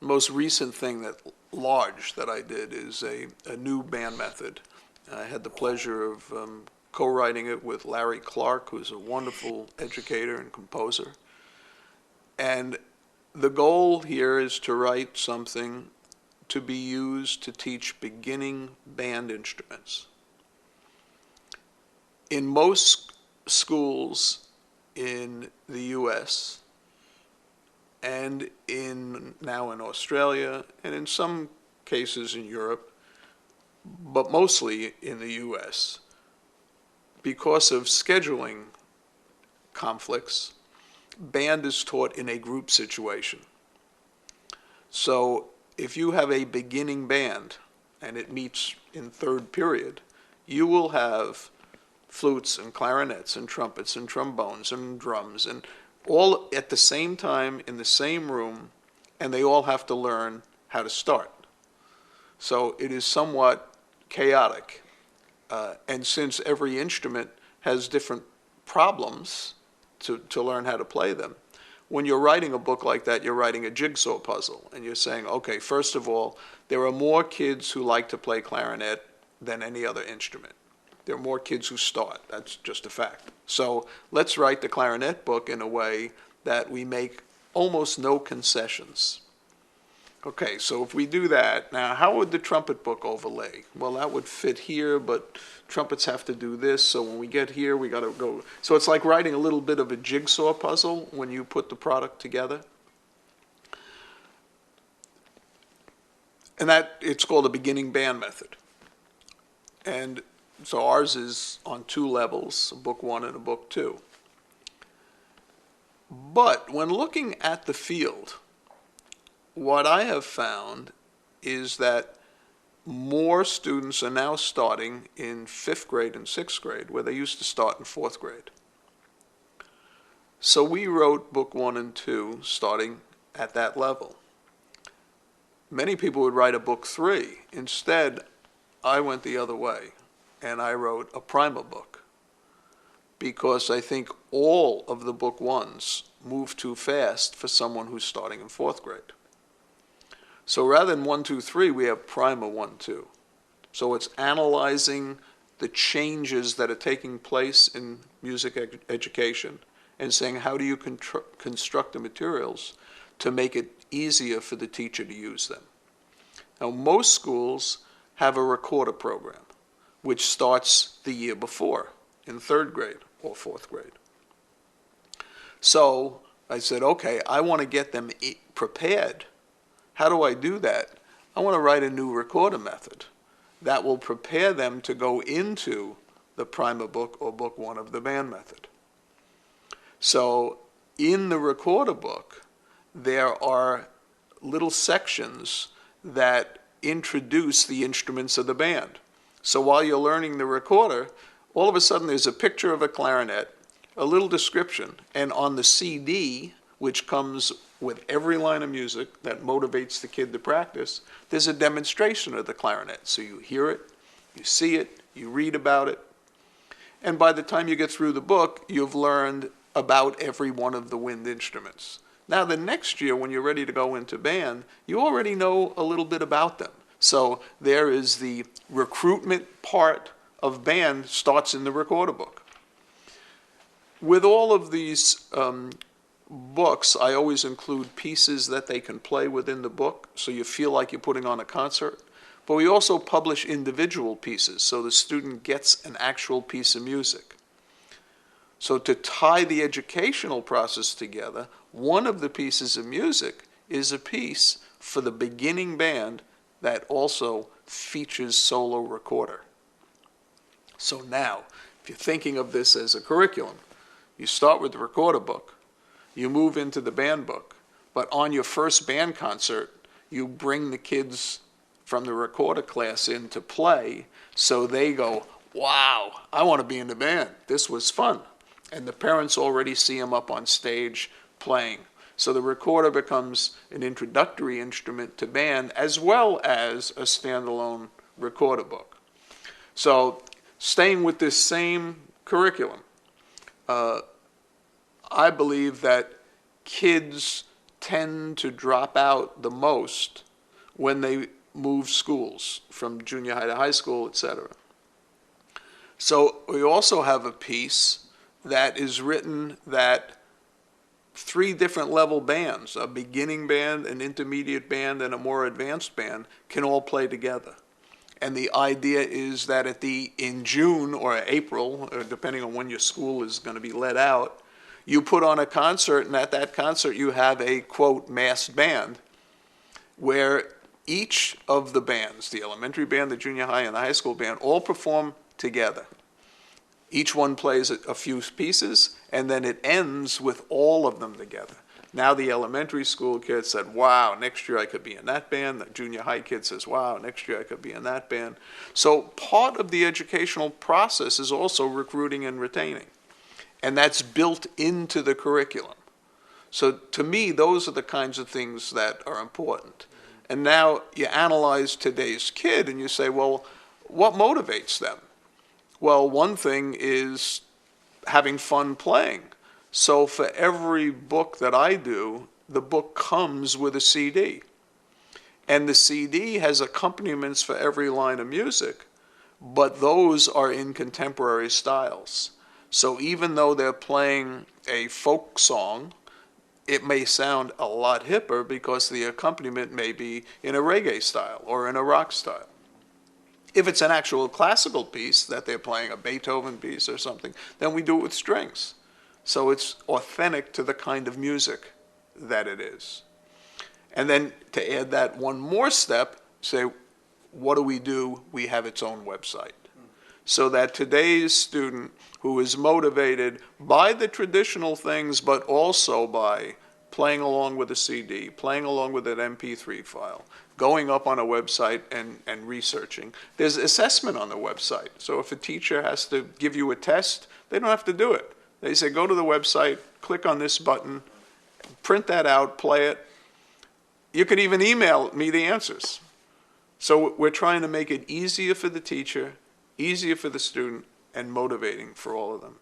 most recent thing large that I did is a new band method. I had the pleasure of co-writing it with Larry Clark, who's a wonderful educator and composer. And the goal here is to write something to be used to teach beginning band instruments. In most schools in the US and now in Australia and in some cases in Europe, but mostly in the US, because of scheduling conflicts, band is taught in a group situation. So if you have a beginning band and it meets in third period, you will have flutes and clarinets and trumpets and trombones and drums and all at the same time in the same room, and they all have to learn how to start. So it is somewhat chaotic. And since every instrument has different problems to learn how to play them, when you're writing a book like that, you're writing a jigsaw puzzle. And you're saying, okay, first of all, there are more kids who like to play clarinet than any other instrument. There are more kids who start. That's just a fact. So let's write the clarinet book in a way that we make almost no concessions. Okay, so if we do that, now how would the trumpet book overlay? Well, that would fit here, but trumpets have to do this, so when we get here, we got to go. So it's like writing a little bit of a jigsaw puzzle when you put the product together. And that, it's called a beginning band method. And so ours is on 2 levels, a book 1 and a book 2. But when looking at the field, what I have found is that more students are now starting in 5th grade and 6th grade, where they used to start in 4th grade. So we wrote book 1 and 2 starting at that level. Many people would write a book 3. Instead, I went the other way, and I wrote a primer book, because I think all of the book 1s move too fast for someone who's starting in 4th grade. So rather than 1, 2, 3, we have primer 1, 2. So it's analyzing the changes that are taking place in music education and saying, how do you construct the materials to make it easier for the teacher to use them? Now, most schools have a recorder program, which starts the year before, in 3rd grade or 4th grade. So I said, okay, I want to get them prepared. How do I do that? I want to write a new recorder method that will prepare them to go into the primer book or book 1 of the band method. So in the recorder book, there are little sections that introduce the instruments of the band. So while you're learning the recorder, all of a sudden there's a picture of a clarinet, a little description, and on the CD, which comes with every line of music that motivates the kid to practice, there's a demonstration of the clarinet. So you hear it, you see it, you read about it, and by the time you get through the book, you've learned about every one of the wind instruments. Now the next year, when you're ready to go into band, you already know a little bit about them. So there is the recruitment part of band starts in the recorder book. With all of these books, I always include pieces that they can play within the book, so you feel like you're putting on a concert. But we also publish individual pieces, so the student gets an actual piece of music. So to tie the educational process together, one of the pieces of music is a piece for the beginning band that also features solo recorder. So now, if you're thinking of this as a curriculum, you start with the recorder book, you move into the band book, but on your first band concert, you bring the kids from the recorder class in to play, so they go, wow, I want to be in the band. This was fun. And the parents already see them up on stage playing. So the recorder becomes an introductory instrument to band as well as a standalone recorder book. So staying with this same curriculum, I believe that kids tend to drop out the most when they move schools from junior high to high school, etc. So we also have a piece that is written that 3 different level bands, a beginning band, an intermediate band, and a more advanced band, can all play together. And the idea is that in June or April, or depending on when your school is going to be let out, you put on a concert, and at that concert you have a, quote, massed band, where each of the bands, the elementary band, the junior high, and the high school band, all perform together. Each one plays a few pieces, and then it ends with all of them together. Now the elementary school kid said, wow, next year I could be in that band. The junior high kid says, wow, next year I could be in that band. So part of the educational process is also recruiting and retaining. And that's built into the curriculum. So to me, those are the kinds of things that are important. And now you analyze today's kid and you say, well, what motivates them? Well, one thing is having fun playing. So for every book that I do, the book comes with a CD. And the CD has accompaniments for every line of music, but those are in contemporary styles. So even though they're playing a folk song, it may sound a lot hipper because the accompaniment may be in a reggae style or in a rock style. If it's an actual classical piece that they're playing, a Beethoven piece or something, then we do it with strings. So it's authentic to the kind of music that it is. And then to add that one more step, say, what do? We have its own website. So that today's student who is motivated by the traditional things, but also by playing along with a CD, playing along with an MP3 file, going up on a website and researching. There's assessment on the website. So if a teacher has to give you a test, they don't have to do it. They say, go to the website, click on this button, print that out, play it. You could even email me the answers. So we're trying to make it easier for the teacher, easier for the student, and motivating for all of them.